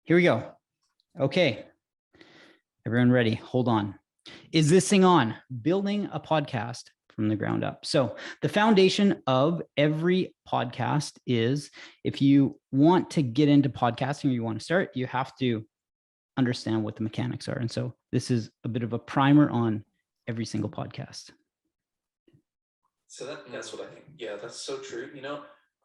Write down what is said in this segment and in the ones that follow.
Here we go. Okay. Everyone ready? Hold on. Is this thing on? Building a podcast from the ground up. So the foundation of every podcast is, if you want to get into podcasting or you want to start, you have to understand what the mechanics are. And so this is a bit of a primer on every single podcast. So that's what I think. Yeah, that's so true.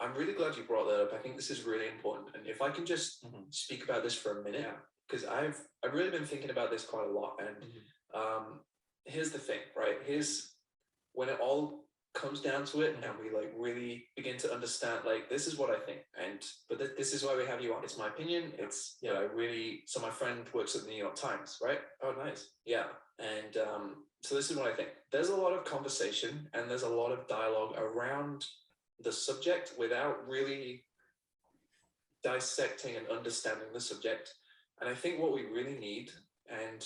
I'm really glad you brought that up. I think this is really important. And if I can just speak about this for a minute, because I've really been thinking about this quite a lot. And here's the thing, right? Here's when it all comes down to it, and we really begin to understand, this is what I think. But this is why we have you on. It's my opinion. It's so my friend works at the New York Times, right? Oh, nice. Yeah. And so this is what I think. There's a lot of conversation and there's a lot of dialogue around the subject without really dissecting and understanding the subject. And I think what we really need, and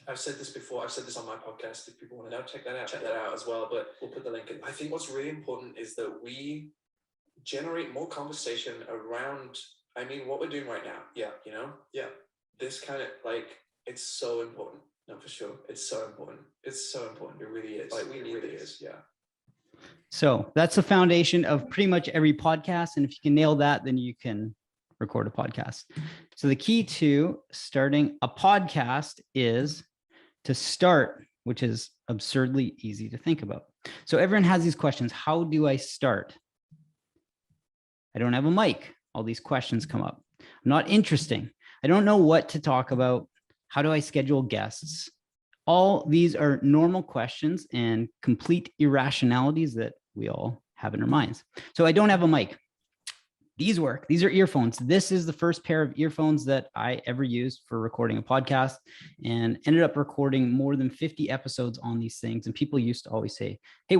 I've said this before, I've said this on my podcast, if people want to know, check that out as well, but we'll put the link in. I think what's really important is that we generate more conversation around, what we're doing right now. Yeah. This kind of it's so important. No, for sure. It's so important. It's so important. It really is. We need this. Yeah. So that's the foundation of pretty much every podcast. And if you can nail that, then you can record a podcast. So the key to starting a podcast is to start, which is absurdly easy to think about. So everyone has these questions. How do I start? I don't have a mic. All these questions come up. I'm not interesting. I don't know what to talk about. How do I schedule guests? All these are normal questions and complete irrationalities that we all have in our minds. So I don't have a mic. These work. These are earphones. This is the first pair of earphones that I ever used for recording a podcast, and ended up recording more than 50 episodes on these things. And people used to always say, hey,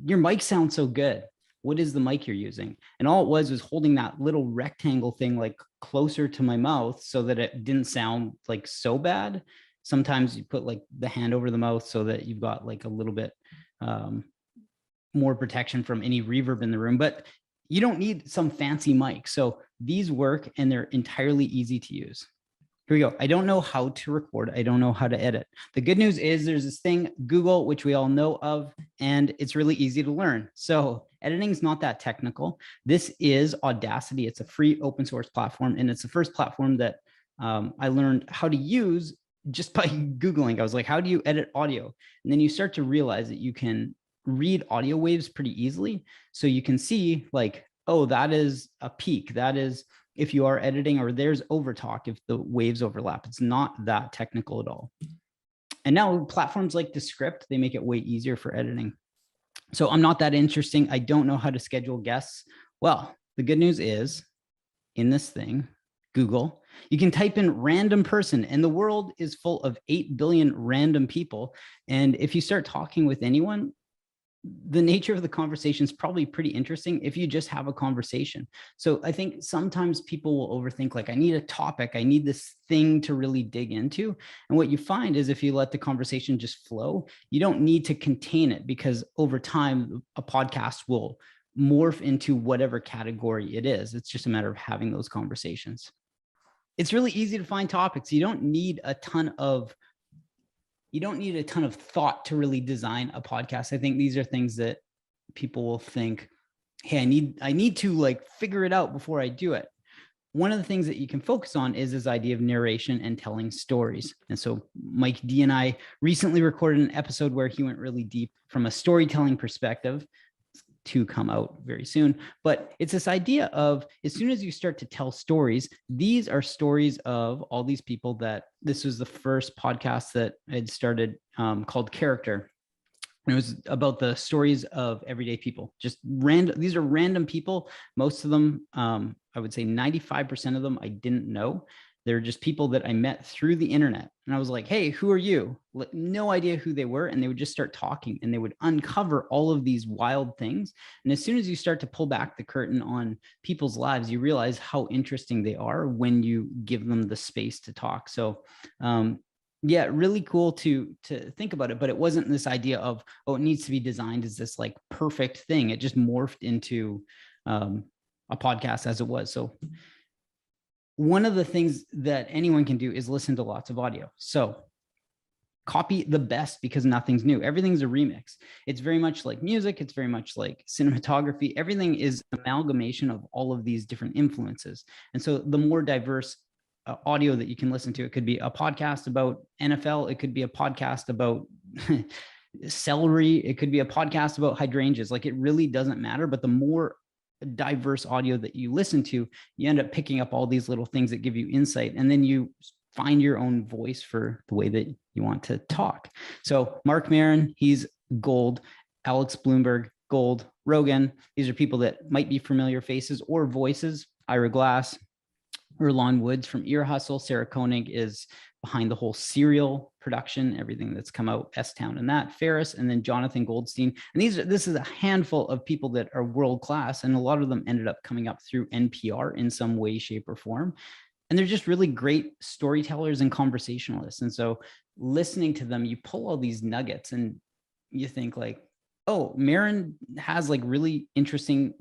your mic sounds so good. What is the mic you're using? And all it was holding that little rectangle thing closer to my mouth so that it didn't sound so bad. Sometimes you put the hand over the mouth so that you've got a little bit more protection from any reverb in the room, but you don't need some fancy mic. So these work and they're entirely easy to use. Here we go. I don't know how to record. I don't know how to edit. The good news is there's this thing, Google, which we all know of, and it's really easy to learn. So editing is not that technical. This is Audacity. It's a free open source platform, and it's the first platform that I learned how to use just by Googling. I was like, how do you edit audio? And then you start to realize that you can read audio waves pretty easily. So you can see oh, that is a peak. That is if you are editing, or there's overtalk if the waves overlap. It's not that technical at all. And now platforms like Descript, they make it way easier for editing. So I'm not that interesting. I don't know how to schedule guests. Well, the good news is in this thing, Google, you can type in random person, and the world is full of 8 billion random people. And if you start talking with anyone, the nature of the conversation is probably pretty interesting if you just have a conversation. So I think sometimes people will overthink, I need a topic, I need this thing to really dig into. And what you find is if you let the conversation just flow, you don't need to contain it, because over time, a podcast will morph into whatever category it is. It's just a matter of having those conversations. It's really easy to find topics. You don't need a ton of thought to really design a podcast. I think these are things that people will think, hey, I need to figure it out before I do it. One of the things that you can focus on is this idea of narration and telling stories. And so Mike D and I recently recorded an episode where he went really deep from a storytelling perspective, to come out very soon. But it's this idea of, as soon as you start to tell stories, these are stories of all these people that this was the first podcast that I'd started called Character. And it was about the stories of everyday people, just random. These are random people. Most of them, I would say 95% of them I didn't know. They're just people that I met through the internet. And I was like, hey, who are you? No idea who they were. And they would just start talking, and they would uncover all of these wild things. And as soon as you start to pull back the curtain on people's lives, you realize how interesting they are when you give them the space to talk. So yeah, really cool to think about it. But it wasn't this idea of, oh, it needs to be designed as this perfect thing. It just morphed into a podcast as it was. So one of the things that anyone can do is listen to lots of audio. So copy the best, because nothing's new. Everything's a remix. It's very much like music. It's very much like cinematography. Everything is amalgamation of all of these different influences. And so the more diverse audio that you can listen to, it could be a podcast about NFL. It could be a podcast about celery. It could be a podcast about hydrangeas. Like, it really doesn't matter. But the more diverse audio that you listen to, you end up picking up all these little things that give you insight. And then you find your own voice for the way that you want to talk. So Mark Maron, he's gold. Alex Bloomberg, gold. Rogan, these are people that might be familiar faces or voices. Ira Glass, Erlon Woods from Ear Hustle. Sarah Koenig is behind the whole serial production, everything that's come out, S-Town and that. Ferris, and then Jonathan Goldstein. And this is a handful of people that are world-class, and a lot of them ended up coming up through NPR in some way, shape, or form. And they're just really great storytellers and conversationalists. And so listening to them, you pull all these nuggets and you think like, oh, Maron has like really interesting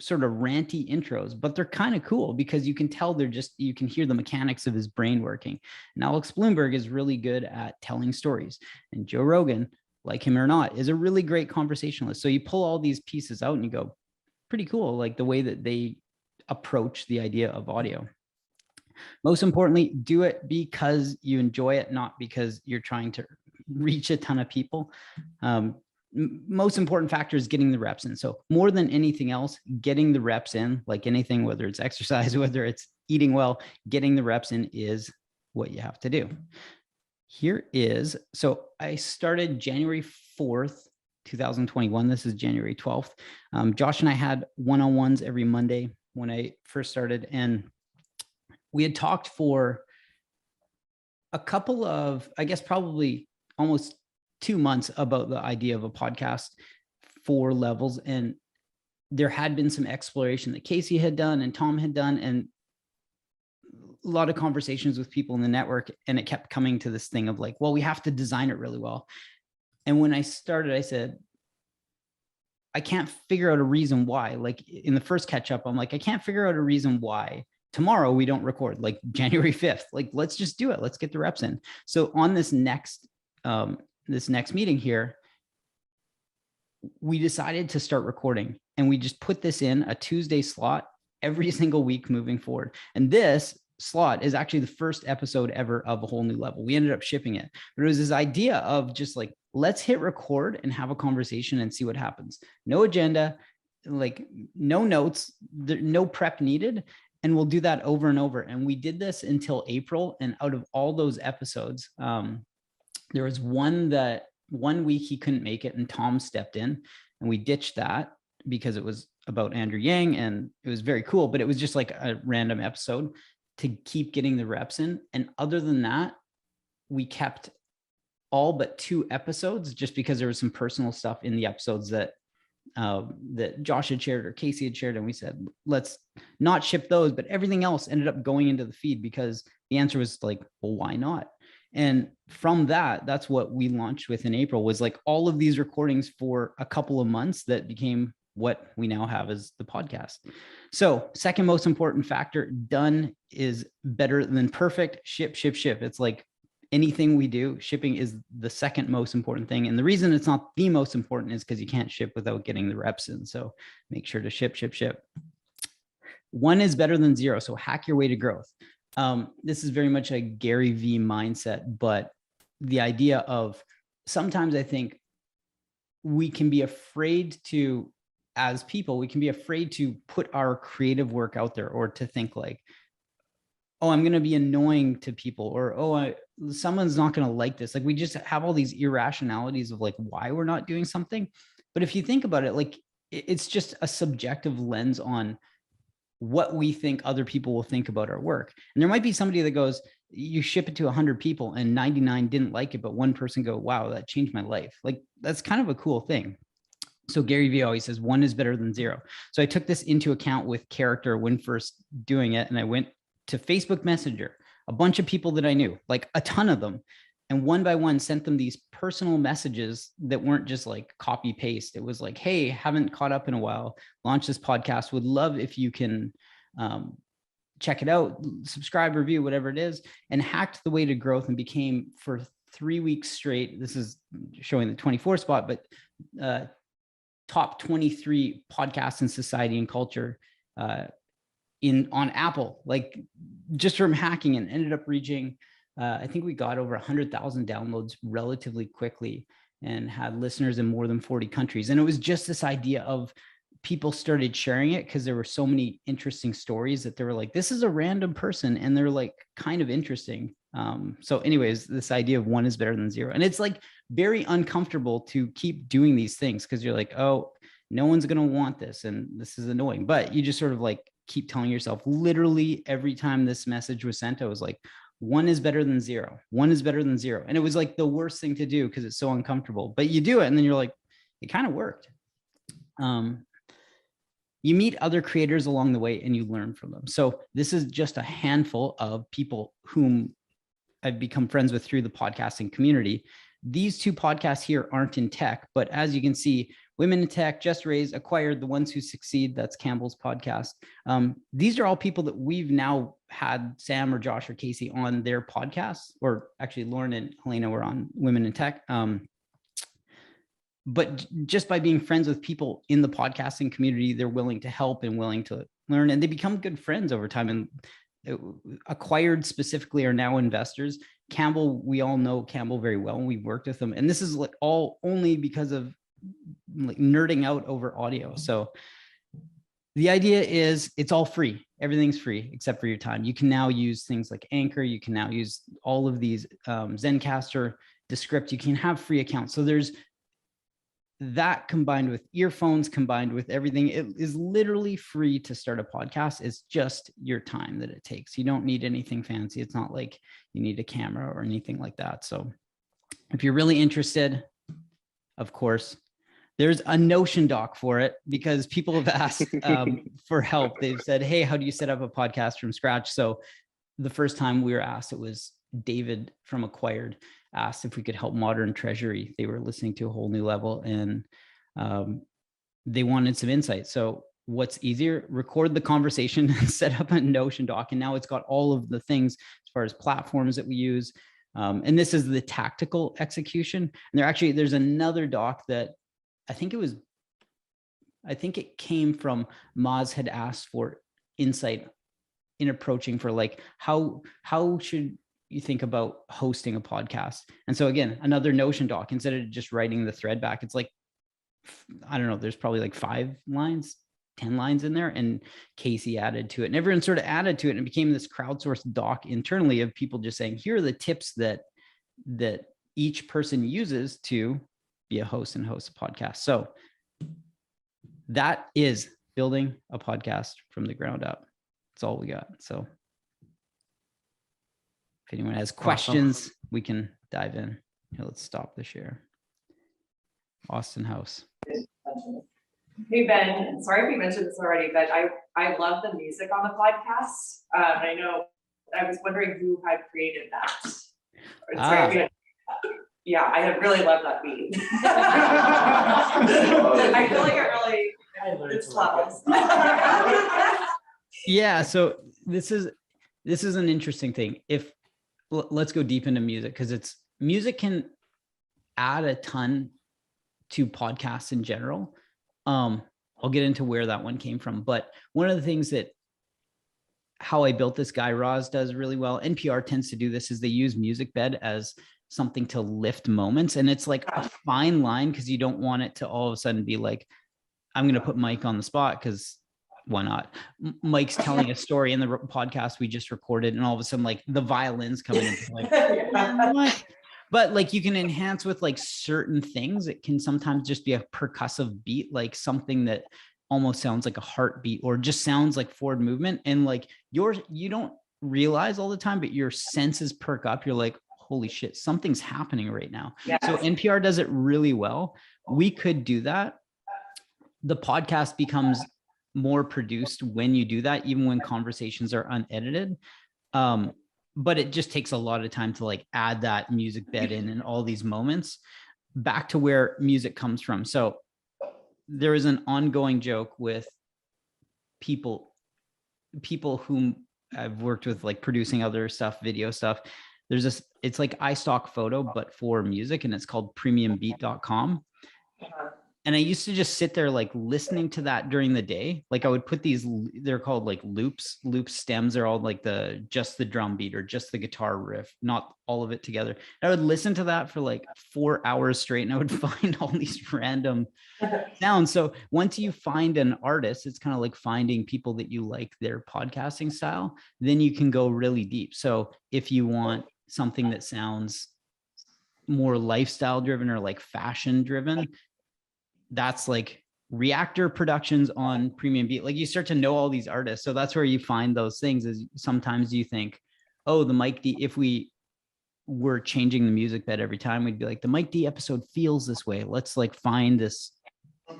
sort of ranty intros, but they're kind of cool because you can tell you can hear the mechanics of his brain working. And Alex Bloomberg is really good at telling stories. And Joe Rogan, like him or not, is a really great conversationalist. So you pull all these pieces out and you go, pretty cool, like the way that they approach the idea of audio. Most importantly, do it because you enjoy it, not because you're trying to reach a ton of people. Most important factor is getting the reps in. So more than anything else, getting the reps in, like anything, whether it's exercise, whether it's eating well, getting the reps in is what you have to do. So I started January 4th, 2021. This is January 12th. Josh and I had one-on-ones every Monday when I first started, and we had talked for a couple of, I guess, probably almost 2 months about the idea of a podcast, 4 levels. And there had been some exploration that Casey had done and Tom had done, and a lot of conversations with people in the network. And it kept coming to this thing of like, well, we have to design it really well. And when I started, I said, I can't figure out a reason why. Like in the first catch up, I'm like, I can't figure out a reason why tomorrow we don't record, like January 5th. Like, let's just do it. Let's get the reps in. So on this next meeting here, we decided to start recording, and we just put this in a Tuesday slot every single week moving forward. And this slot is actually the first episode ever of A Whole New Level. We ended up shipping it, but it was this idea of just like, let's hit record and have a conversation and see what happens. No agenda, like no notes, no prep needed. And we'll do that over and over. And we did this until April. And out of all those episodes, there was one week he couldn't make it and Tom stepped in, and we ditched that because it was about Andrew Yang and it was very cool, but it was just like a random episode to keep getting the reps in. And other than that, we kept all but 2 episodes just because there was some personal stuff in the episodes that Josh had shared or Casey had shared. And we said, let's not ship those, but everything else ended up going into the feed because the answer was like, well, why not? And from that's what we launched with in April, was like all of these recordings for a couple of months that became what we now have as the podcast. So second most important factor, done is better than perfect. Ship. It's like anything we do, shipping is the second most important thing. And the reason it's not the most important is because you can't ship without getting the reps in. So make sure to ship. 1 is better than 0. So hack your way to growth. This is very much a Gary V mindset, but the idea of sometimes I think we can be afraid to, as people, we can be afraid to put our creative work out there, or to think like, oh, I'm going to be annoying to people, or, someone's not going to like this. Like we just have all these irrationalities of like why we're not doing something. But if you think about it, like it's just a subjective lens on what we think other people will think about our work. And there might be somebody that goes, you ship it to 100 people and 99 didn't like it, but one person go, wow, that changed my life. Like that's kind of a cool thing. So Gary Vee always says 1 is better than 0. So I took this into account with character when first doing it. And I went to Facebook Messenger, a bunch of people that I knew, like a ton of them. And one by one sent them these personal messages that weren't just like copy paste. It was like, hey, haven't caught up in a while, launch this podcast. Would love if you can check it out, subscribe, review, whatever it is, and hacked the way to growth and became, for 3 weeks straight, this is showing the 24 spot, but top 23 podcasts in society and culture on Apple, like just from hacking, and ended up reaching, I think we got over 100,000 downloads relatively quickly and had listeners in more than 40 countries. And it was just this idea of people started sharing it because there were so many interesting stories that they were like, this is a random person and they're like kind of interesting. So anyways, this idea of one is better than zero. And it's like very uncomfortable to keep doing these things because you're like, oh, no one's going to want this and this is annoying. But you just sort of like keep telling yourself, literally every time this message was sent, I was like, one is better than zero. One is better than zero. And it was like the worst thing to do because it's so uncomfortable, but you do it and then you're like, it kind of worked. You meet other creators along the way and you learn from them. So this is just a handful of people whom I've become friends with through the podcasting community. These two podcasts here aren't in tech, but as you can see, Women in Tech, Just Raised, Acquired, The Ones Who Succeed, that's Campbell's podcast. These are all people that we've now had Sam or Josh or Casey on their podcasts, or actually Lauren and Helena were on Women in Tech. But just by being friends with people in the podcasting community, they're willing to help and willing to learn, and they become good friends over time. And Acquired specifically are now investors. Campbell, we all know Campbell very well, and we've worked with them. And this is like all only because of like nerding out over audio. So the idea is it's all free. Everything's free except for your time. You can now use things like Anchor. You can now use all of these Zencaster, Descript. You can have free accounts. So there's that combined with earphones, combined with everything. It is literally free to start a podcast. It's just your time that it takes. You don't need anything fancy. It's not like you need a camera or anything like that. So if you're really interested, of course, there's a Notion doc for it because people have asked for help. They've said, hey, how do you set up a podcast from scratch? So the first time we were asked, it was David from Acquired asked if we could help Modern Treasury. They were listening to a whole new level and they wanted some insight. So what's easier? Record the conversation and set up a Notion doc. And now it's got all of the things as far as platforms that we use. And this is the tactical execution. And there's another doc that I think it came from Maz had asked for insight in approaching for like, how should you think about hosting a podcast? And so again, another Notion doc, instead of just writing the thread back, it's like, I don't know, there's probably like 5 lines, 10 lines in there, and Casey added to it and everyone sort of added to it, and it became this crowdsourced doc internally of people just saying, here are the tips that each person uses to be a host and host a podcast. So that is building a podcast from the ground up. That's all we got. So if anyone has questions, we can dive in. Here, let's stop the share. Austin House. Hey, Ben, sorry if we mentioned this already, but I love the music on the podcast. I know, I was wondering who had created that. Yeah, I really love that beat. I feel like it's levels. Yeah, so this is an interesting thing. Let's go deep into music, because music can add a ton to podcasts in general. I'll get into where that one came from, but one of the things that how I built this, Guy Raz does really well, NPR tends to do this, is they use music bed as something to lift moments. And it's like a fine line, because you don't want it to all of a sudden be like, I'm going to put Mike on the spot, because why not? Mike's telling a story in the podcast we just recorded, and all of a sudden, like, the violins come in and like, what? But like, you can enhance with like certain things. It can sometimes just be a percussive beat, like something that almost sounds like a heartbeat, or just sounds like forward movement. And like you don't realize all the time, but your senses perk up. You're like, holy shit, something's happening right now. Yes. So NPR does it really well. We could do that. The podcast becomes more produced when you do that, even when conversations are unedited. But it just takes a lot of time to like add that music bed in and all these moments back to where music comes from. So there is an ongoing joke with people whom I've worked with like producing other stuff, video stuff. There's this, it's like iStock photo, but for music, and it's called premiumbeat.com. And I used to just sit there like listening to that during the day. Like I would put these, they're called like loops. Loop stems are all like just the drum beat or just the guitar riff, not all of it together. I would listen to that for like 4 hours straight, and I would find all these random sounds. So once you find an artist, it's kind of like finding people that you like their podcasting style, then you can go really deep. So if you want something that sounds more lifestyle driven or like fashion driven, that's like Reactor Productions on Premium Beat. Like you start to know all these artists. So that's where you find those things. Is sometimes you think, oh, the Mike D, if we were changing the music bed every time, we'd be like, the Mike D episode feels this way. Let's like find this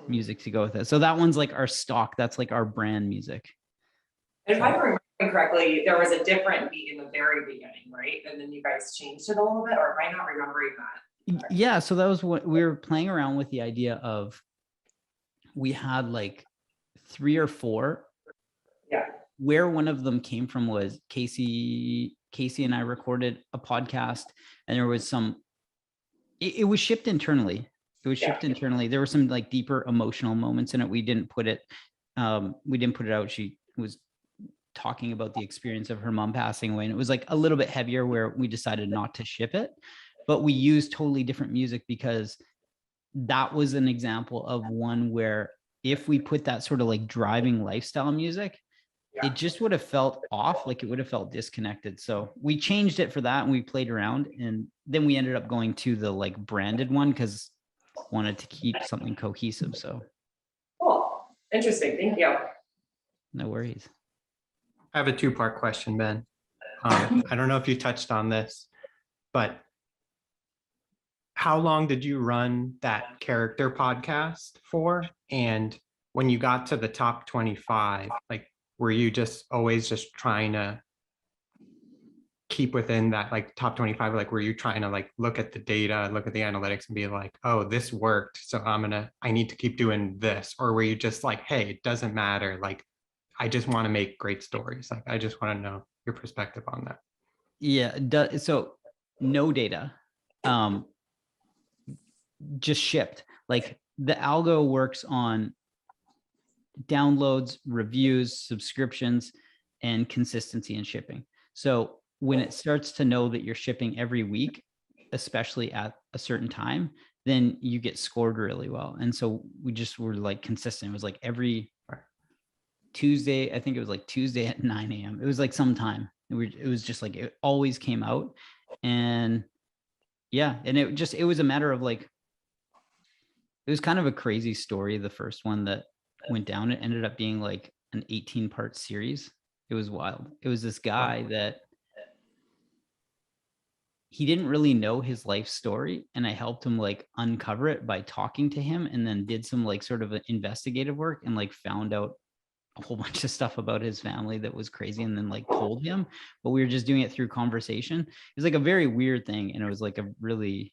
music to go with it. So that one's like our stock. That's like our brand music. And if I remember correctly, there was a different beat in the very beginning, right? And then you guys changed it a little bit, or am I not remembering that? Yeah, so that was what we were playing around with, the idea of, we had like 3 or 4. Yeah. Where one of them came from was Casey and I recorded a podcast, and there was some, it was shipped internally. It was shipped internally. There were some like deeper emotional moments in it. We didn't put it out. She was talking about the experience of her mom passing away, and it was like a little bit heavier, where we decided not to ship it. But we used totally different music, because that was an example of one where if we put that sort of like driving lifestyle music, it just would have felt off, like it would have felt disconnected. So we changed it for that, and we played around, and then we ended up going to the like branded one, because wanted to keep something cohesive. So Cool. Interesting. Thank you. no worries. I have a 2-part question, Ben. I don't know if you touched on this, but how long did you run that character podcast for? And when you got to the top 25, like, were you just always just trying to keep within that like top 25? Like, were you trying to like look at the data, look at the analytics and be like, oh, this worked, so I need to keep doing this? Or were you just like, hey, it doesn't matter, like, I just want to make great stories? Like, I just want to know your perspective on that. Yeah, so no data. Just shipped. Like the algo works on downloads, reviews, subscriptions, and consistency in shipping. So when it starts to know that you're shipping every week, especially at a certain time, then you get scored really well. And so we just were like consistent. It was like every Tuesday, I think it was like Tuesday at 9 a.m. It was like sometime. It was just like, it always came out. And yeah, and it was a matter of like, it was kind of a crazy story. The first one that went down, it ended up being like an 18-part series. It was wild. It was this guy that he didn't really know his life story, and I helped him like uncover it by talking to him, and then did some like sort of investigative work, and like found out a whole bunch of stuff about his family that was crazy, and then like told him. But we were just doing it through conversation. It was like a very weird thing, and it was like a really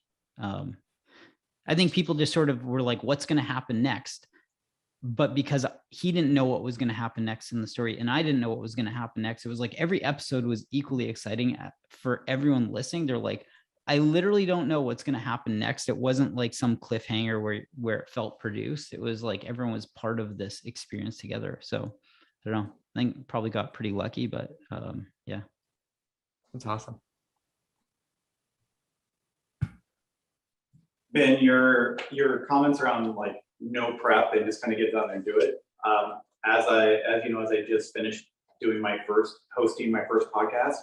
I think people just sort of were like, what's going to happen next? But because he didn't know what was going to happen next in the story, and I didn't know what was going to happen next, it was like every episode was equally exciting for everyone listening. They're like, I literally don't know what's going to happen next. It wasn't like some cliffhanger where it felt produced. It was like everyone was part of this experience together. So I don't know. I think probably got pretty lucky, but yeah. That's awesome. Ben, your comments around like no prep and just kind of get down there and do it. As I just finished doing hosting my first podcast,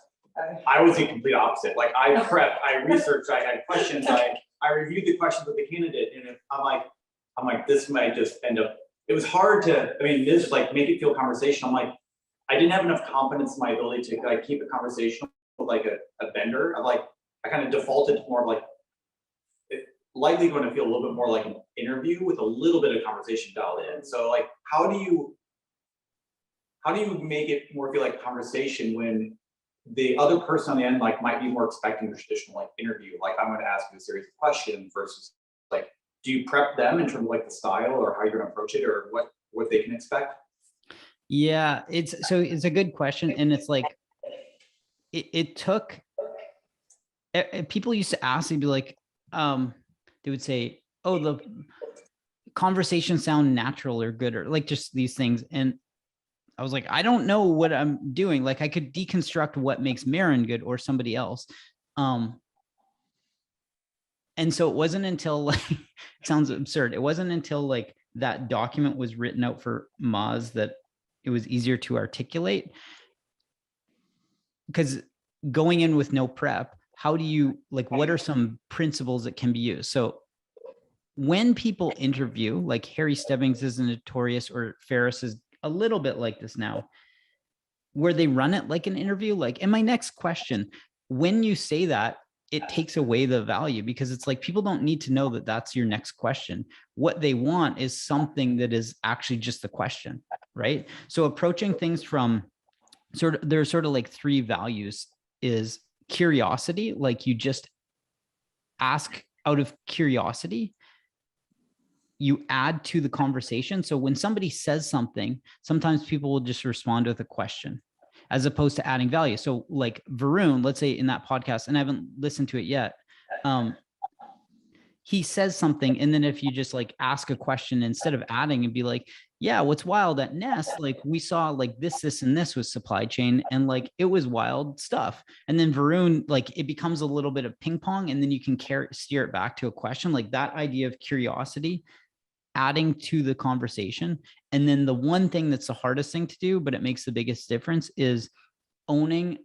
I was the complete opposite. Like I prepped, I researched, I had questions, I reviewed the questions with the candidate, and I'm like, this might just end up. It was hard to, this is like make it feel conversational. I'm like, I didn't have enough confidence in my ability to like keep a conversation with like a vendor. I kind of defaulted to more of like, likely going to feel a little bit more like an interview with a little bit of conversation dialed in. So like, how do you make it more feel like a conversation when the other person on the end like might be more expecting a traditional like interview? Like, I'm going to ask you a series of questions versus like, do you prep them in terms of like the style or how you're going to approach it, or what they can expect? Yeah, it's a good question. And it's like, it took, people used to ask, they'd be like, they would say, oh, the conversations sound natural or good, or like just these things. And I was like, I don't know what I'm doing. Like I could deconstruct what makes Marin good or somebody else. And so it wasn't until like, it sounds absurd. It wasn't until like that document was written out for Moz that it was easier to articulate. Because going in with no prep, how do you, like, what are some principles that can be used? So when people interview, like Harry Stebbings is notorious, or Ferris is a little bit like this now, where they run it like an interview, like, and my next question, when you say that, it takes away the value, because it's like, people don't need to know that that's your next question. What they want is something that is actually just the question, right? So approaching things from there's sort of like three values: is curiosity, like you just ask out of curiosity, you add to the conversation. So when somebody says something, sometimes people will just respond with a question as opposed to adding value. So like Varun, let's say in that podcast, and I haven't listened to it yet, he says something, and then if you just like ask a question instead of adding, and be like, yeah, what's wild at Nest, like we saw like this and this was supply chain, and like it was wild stuff. And then Varun, like it becomes a little bit of ping pong, and then you can steer it back to a question. Like that idea of curiosity, adding to the conversation. And then the one thing that's the hardest thing to do, but it makes the biggest difference, is owning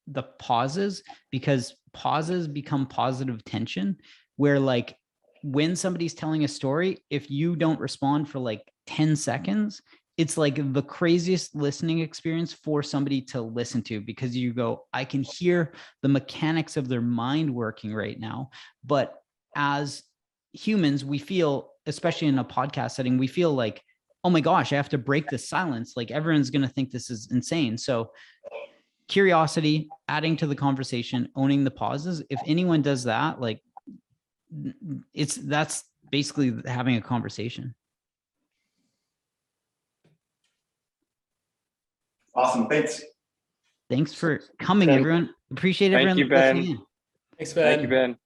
the pauses, because pauses become positive tension, where like when somebody's telling a story, if you don't respond for like 10 seconds, it's like the craziest listening experience for somebody to listen to, because you go, I can hear the mechanics of their mind working right now. But as humans, we feel, especially in a podcast setting, we feel like, oh my gosh, I have to break the silence. Like everyone's going to think this is insane. So curiosity, adding to the conversation, owning the pauses. If anyone does that, like that's basically having a conversation. Awesome. Thanks. Thanks for coming, Thank- everyone. Appreciate thank everyone you, Ben. listening in. Thanks, Thank you, Ben.